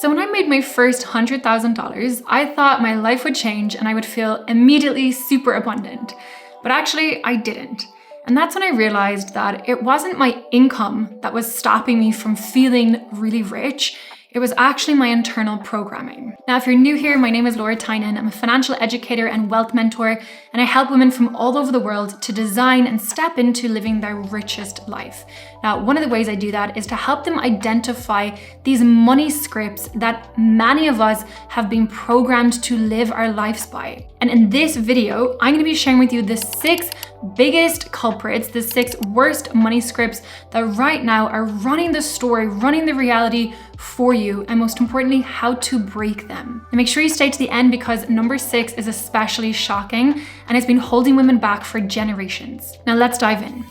So when I made my first $100,000, I thought my life would change and I would feel immediately super abundant. But actually, I didn't. And that's when I realized that it wasn't my income that was stopping me from feeling really rich. It was actually my internal programming. Now, if you're new here, my name is Tynan. I'm a financial educator and wealth mentor, and I help women from all over the world to design and step into living their richest life. Now, one of the ways I do that is to help them identify these money scripts that many of us have been programmed to live our lives by. And in this video, I'm gonna be sharing with you the 6 biggest culprits, the 6 worst money scripts that right now are running the story, running the reality for you, and most importantly, how to break them. And make sure you stay to the end because number 6 is especially shocking and it's been holding women back for generations. Now let's dive in.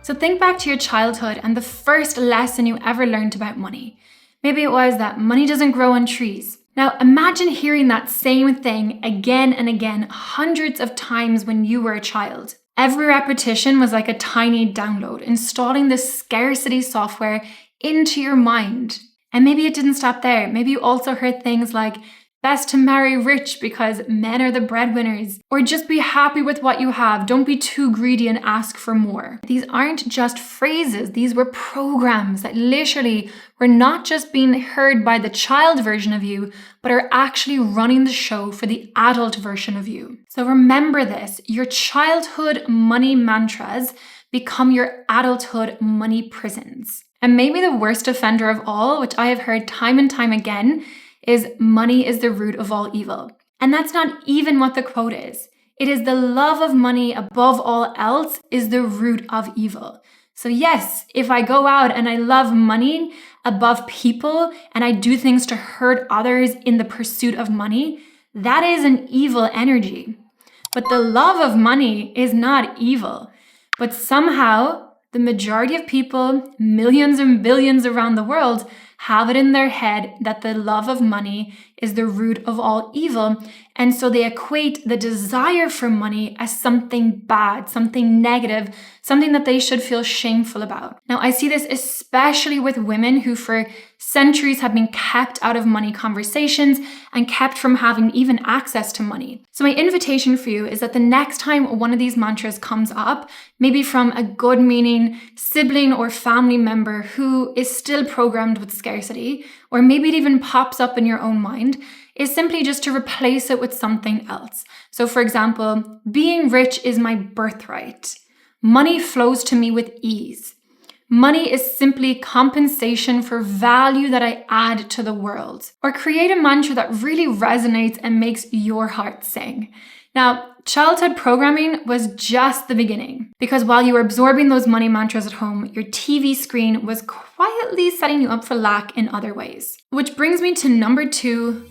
So think back to your childhood and the first lesson you ever learned about money. Maybe it was that money doesn't grow on trees. Now imagine hearing that same thing again and again, hundreds of times when you were a child. Every repetition was like a tiny download, installing this scarcity software into your mind. And maybe it didn't stop there. Maybe you also heard things like, best to marry rich because men are the breadwinners, or just be happy with what you have. Don't be too greedy and ask for more. These aren't just phrases. These were programs that literally were not just being heard by the child version of you, but are actually running the show for the adult version of you. So remember this, your childhood money mantras become your adulthood money prisons. And maybe the worst offender of all, which I have heard time and time again, is money is the root of all evil. And that's not even what the quote is. It is the love of money above all else is the root of evil. So yes, if I go out and I love money above people and I do things to hurt others in the pursuit of money, that is an evil energy. But the love of money is not evil. But somehow the majority of people, millions and billions around the world, have it in their head that the love of money is the root of all evil. And so they equate the desire for money as something bad, something negative, something that they should feel shameful about. Now, I see this especially with women who for centuries have been kept out of money conversations and kept from having even access to money. So my invitation for you is that the next time one of these mantras comes up, maybe from a good meaning sibling or family member who is still programmed with scarcity, or maybe it even pops up in your own mind, is simply just to replace it with something else. So for example, being rich is my birthright. Money flows to me with ease. Money is simply compensation for value that I add to the world. Or create a mantra that really resonates and makes your heart sing. Now, childhood programming was just the beginning, because while you were absorbing those money mantras at home, your TV screen was quietly setting you up for lack in other ways. Which brings me to number 2.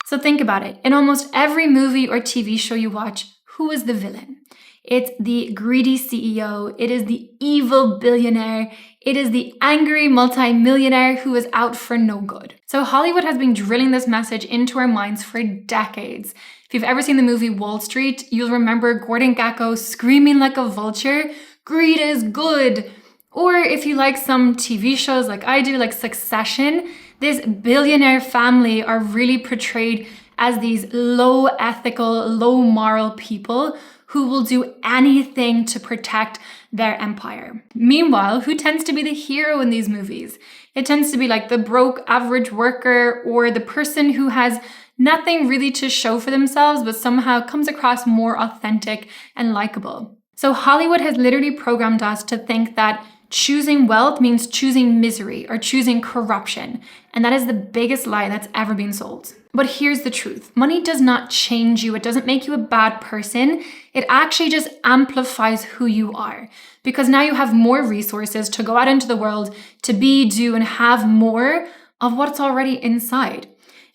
So think about it. In almost every movie or TV show you watch, who is the villain? It's the greedy CEO. It is the evil billionaire. It is the angry multimillionaire who is out for no good. So Hollywood has been drilling this message into our minds for decades. If you've ever seen the movie Wall Street, you'll remember Gordon Gekko screaming like a vulture, "Greed is good." Or if you like some TV shows like I do, like Succession, this billionaire family are really portrayed as these low ethical, low moral people who will do anything to protect their empire. Meanwhile, who tends to be the hero in these movies? It tends to be like the broke average worker or the person who has nothing really to show for themselves, but somehow comes across more authentic and likable. So Hollywood has literally programmed us to think that choosing wealth means choosing misery or choosing corruption. And that is the biggest lie that's ever been sold. But here's the truth. Money does not change you. It doesn't make you a bad person. It actually just amplifies who you are. Because now you have more resources to go out into the world to be, do, and have more of what's already inside.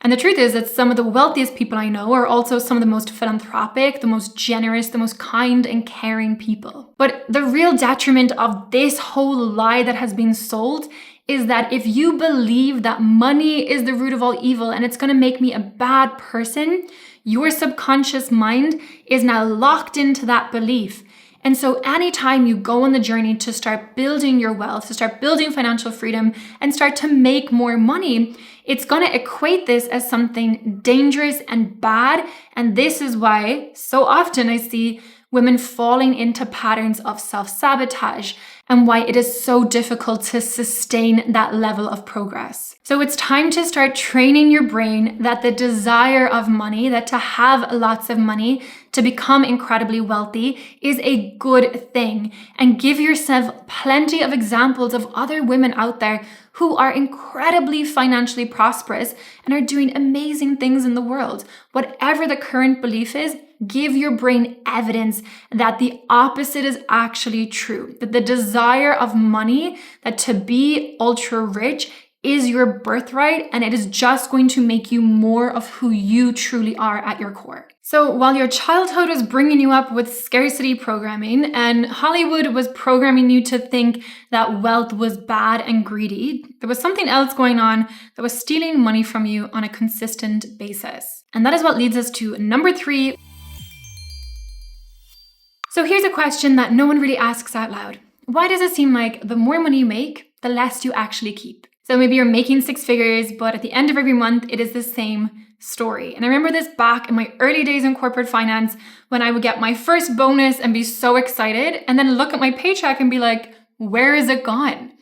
And the truth is that some of the wealthiest people I know are also some of the most philanthropic, the most generous, the most kind and caring people. But the real detriment of this whole lie that has been sold is that if you believe that money is the root of all evil and it's going to make me a bad person, your subconscious mind is now locked into that belief. And so anytime you go on the journey to start building your wealth, to start building financial freedom and start to make more money, it's going to equate this as something dangerous and bad. And this is why so often I see women falling into patterns of self-sabotage and why it is so difficult to sustain that level of progress. So it's time to start training your brain that the desire of money, that to have lots of money, to become incredibly wealthy is a good thing. And give yourself plenty of examples of other women out there who are incredibly financially prosperous and are doing amazing things in the world. Whatever the current belief is, give your brain evidence that the opposite is actually true, that the desire of money, that to be ultra rich is your birthright, and it is just going to make you more of who you truly are at your core. So while your childhood was bringing you up with scarcity programming and Hollywood was programming you to think that wealth was bad and greedy, there was something else going on that was stealing money from you on a consistent basis. And that is what leads us to number 3. So here's a question that no one really asks out loud. Why does it seem like the more money you make, the less you actually keep? So maybe you're making 6 figures, but at the end of every month, it is the same story. And I remember this back in my early days in corporate finance when I would get my first bonus and be so excited and then look at my paycheck and be like, where is it gone?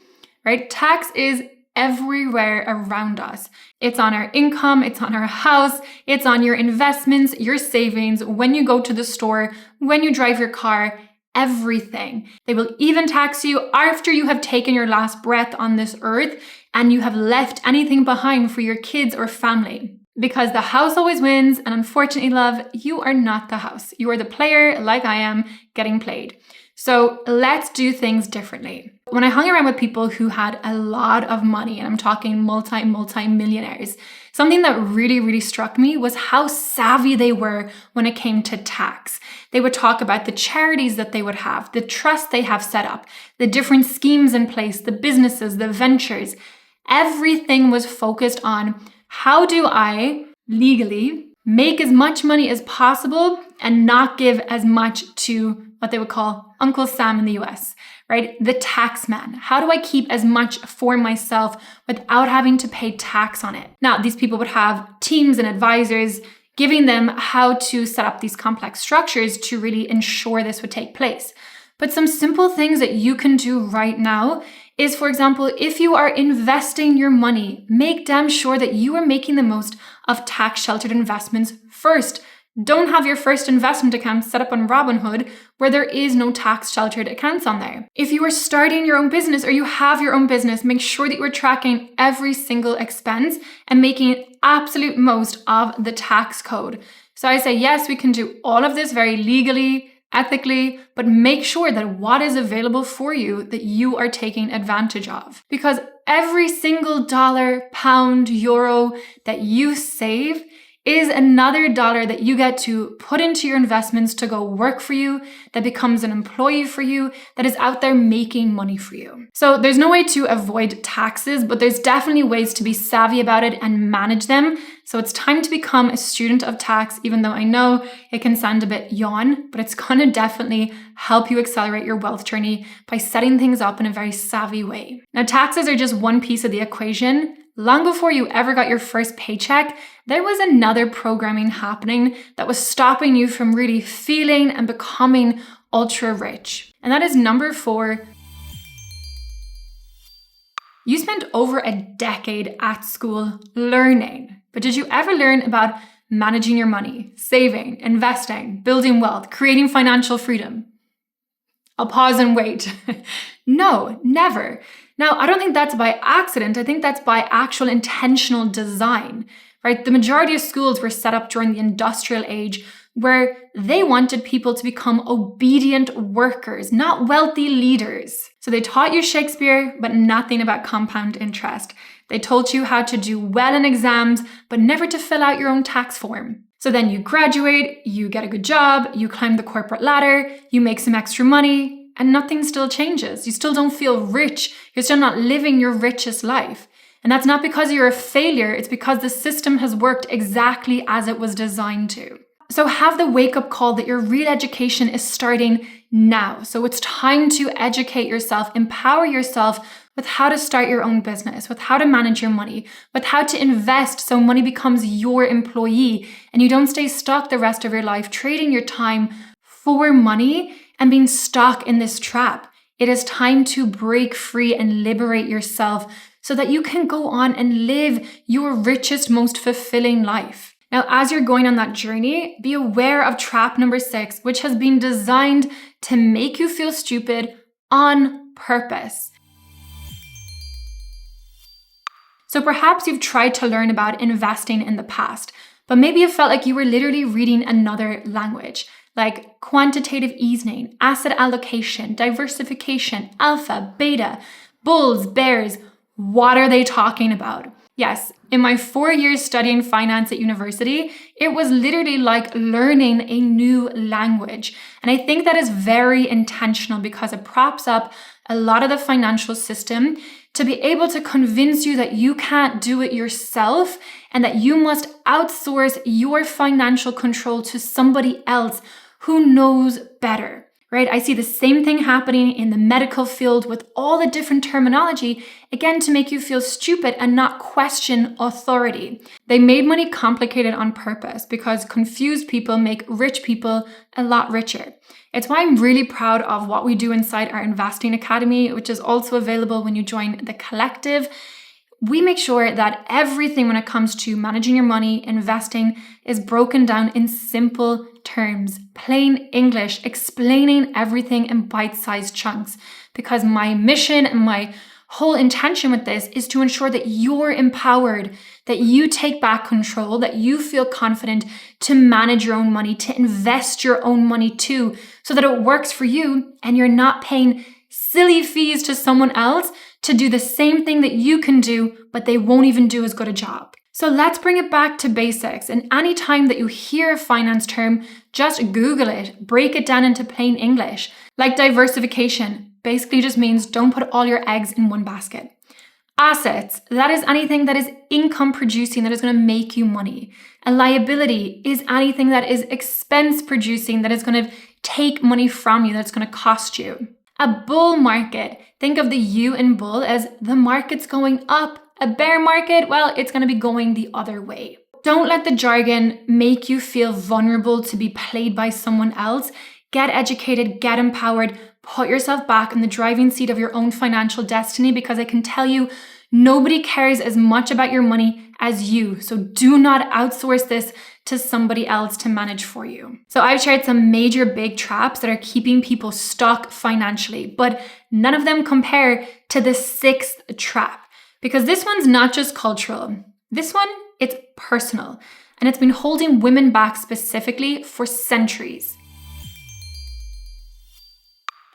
Right? Tax is everywhere around us. It's on our income, it's on our house, it's on your investments, your savings, when you go to the store, when you drive your car, everything. They will even tax you after you have taken your last breath on this earth and you have left anything behind for your kids or family. Because the house always wins, and unfortunately, love, you are not the house. You are the player, like I am, getting played. So let's do things differently. When I hung around with people who had a lot of money, and I'm talking multi-millionaires, something that really struck me was how savvy they were when it came to tax. They would talk about the charities that they would have, the trust they have set up, the different schemes in place, the businesses, the ventures. Everything was focused on how do I legally make as much money as possible and not give as much to what they would call Uncle Sam in the US, right? The tax man. How do I keep as much for myself without having to pay tax on it? Now, these people would have teams and advisors giving them how to set up these complex structures to really ensure this would take place. But some simple things that you can do right now is, for example, if you are investing your money, make damn sure that you are making the most of tax-sheltered investments first. Don't have your first investment account set up on Robinhood where there is no tax-sheltered accounts on there. If you are starting your own business or you have your own business, make sure that you are tracking every single expense and making absolute most of the tax code. So I say, yes, we can do all of this very legally, ethically, but make sure that what is available for you that you are taking advantage of. Because every single dollar, pound, euro that you save is another dollar that you get to put into your investments to go work for you, that becomes an employee for you, that is out there making money for you. So there's no way to avoid taxes, but there's definitely ways to be savvy about it and manage them. So it's time to become a student of tax, even though I know it can sound a bit yawn, but it's gonna definitely help you accelerate your wealth journey by setting things up in a very savvy way. Now, taxes are just one piece of the equation. Long before you ever got your first paycheck, there was another programming happening that was stopping you from really feeling and becoming ultra rich. And that is number 4. You spent over a decade at school learning, but did you ever learn about managing your money, saving, investing, building wealth, creating financial freedom? I'll pause and wait. No, never. Now, I don't think that's by accident. I think that's by actual intentional design, right? The majority of schools were set up during the industrial age where they wanted people to become obedient workers, not wealthy leaders. So they taught you Shakespeare, but nothing about compound interest. They told you how to do well in exams, but never to fill out your own tax form. So then you graduate, you get a good job, you climb the corporate ladder, you make some extra money, and nothing still changes. You still don't feel rich. You're still not living your richest life. And that's not because you're a failure. It's because the system has worked exactly as it was designed to. So have the wake-up call that your real education is starting now. So it's time to educate yourself, empower yourself with how to start your own business, with how to manage your money, with how to invest so money becomes your employee and you don't stay stuck the rest of your life trading your time for money and being stuck in this trap. It is time to break free and liberate yourself so that you can go on and live your richest, most fulfilling life. Now, as you're going on that journey, be aware of trap number 6, which has been designed to make you feel stupid on purpose. So perhaps you've tried to learn about investing in the past, but maybe you felt like you were literally reading another language, like quantitative easing, asset allocation, diversification, alpha, beta, bulls, bears. What are they talking about? Yes, in my 4 years studying finance at university, it was literally like learning a new language. And I think that is very intentional because it props up a lot of the financial system to be able to convince you that you can't do it yourself and that you must outsource your financial control to somebody else who knows better. Right? I see the same thing happening in the medical field with all the different terminology, again, to make you feel stupid and not question authority. They made money complicated on purpose because confused people make rich people a lot richer. It's why I'm really proud of what we do inside our Investing Academy, which is also available when you join the collective. We make sure that everything when it comes to managing your money, investing, is broken down in simple terms, plain English, explaining everything in bite-sized chunks. Because my mission and my whole intention with this is to ensure that you're empowered, that you take back control, that you feel confident to manage your own money, to invest your own money too, so that it works for you and you're not paying silly fees to someone else to do the same thing that you can do, but they won't even do as good a job. So let's bring it back to basics. And anytime that you hear a finance term, just Google it, break it down into plain English. Like diversification, basically just means don't put all your eggs in one basket. Assets, that is anything that is income producing, that is going to make you money. A liability is anything that is expense producing, that is going to take money from you, that's going to cost you. A bull market, think of the U in bull as the market's going up. A bear market, well, it's going to be going the other way. Don't let the jargon make you feel vulnerable to be played by someone else. Get educated, get empowered, put yourself back in the driving seat of your own financial destiny, because I can tell you, nobody cares as much about your money as you. So do not outsource this to somebody else to manage for you. So I've shared some major big traps that are keeping people stuck financially, but none of them compare to the 6th trap, because this one's not just cultural. This one, it's personal, and it's been holding women back specifically for centuries.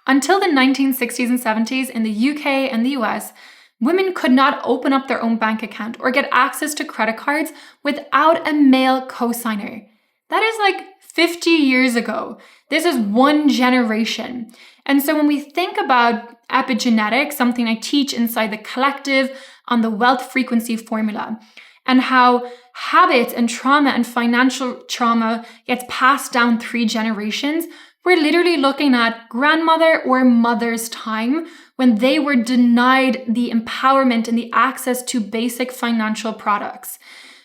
Until the 1960s and 70s in the UK and the US, women could not open up their own bank account or get access to credit cards without a male cosigner. That is like 50 years ago. This is one generation. And so when we think about epigenetics, something I teach inside the collective on the wealth frequency formula, and how habits and trauma and financial trauma gets passed down 3 generations, we're literally looking at grandmother or mother's time when they were denied the empowerment and the access to basic financial products.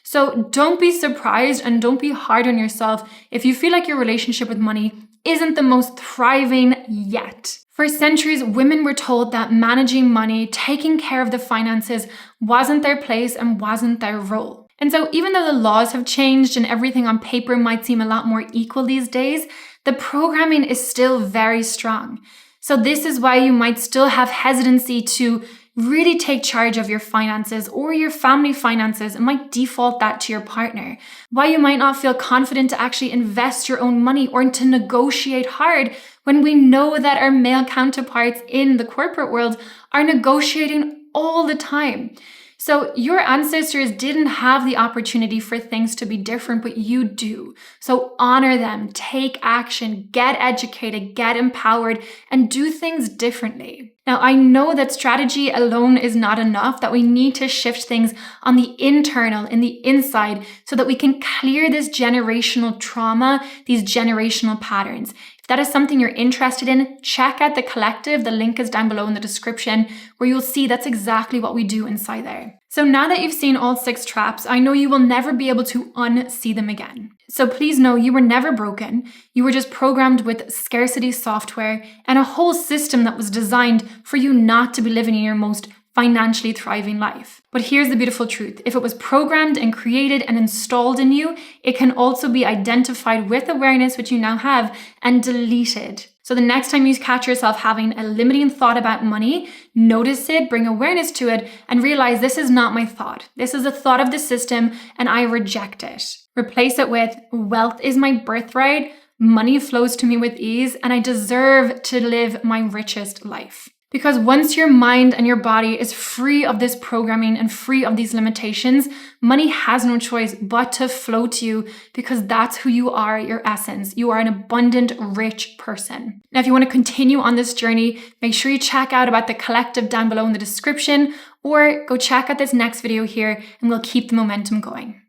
So don't be surprised and don't be hard on yourself if you feel like your relationship with money isn't the most thriving yet. For centuries, women were told that managing money, taking care of the finances wasn't their place and wasn't their role. And so even though the laws have changed and everything on paper might seem a lot more equal these days, the programming is still very strong. So this is why you might still have hesitancy to really take charge of your finances or your family finances and might default that to your partner. Why you might not feel confident to actually invest your own money or to negotiate hard when we know that our male counterparts in the corporate world are negotiating all the time. So your ancestors didn't have the opportunity for things to be different, but you do. So honor them, take action, get educated, get empowered, and do things differently. Now, I know that strategy alone is not enough, that we need to shift things on the internal, in the inside, so that we can clear this generational trauma, these generational patterns. If that is something you're interested in, check out the collective. The link is down below in the description, where you'll see that's exactly what we do inside there. So now that you've seen all 6 traps, I know you will never be able to unsee them again. So please know you were never broken. You were just programmed with scarcity software and a whole system that was designed for you not to be living in your most financially thriving life. But here's the beautiful truth. If it was programmed and created and installed in you, it can also be identified with awareness, which you now have, and deleted. So the next time you catch yourself having a limiting thought about money, notice it, bring awareness to it, and realize this is not my thought. This is a thought of the system, and I reject it. Replace it with, wealth is my birthright, money flows to me with ease, and I deserve to live my richest life. Because once your mind and your body is free of this programming and free of these limitations, money has no choice but to flow to you, because that's who you are at your essence. You are an abundant, rich person. Now, if you want to continue on this journey, make sure you check out about the collective down below in the description, or go check out this next video here and we'll keep the momentum going.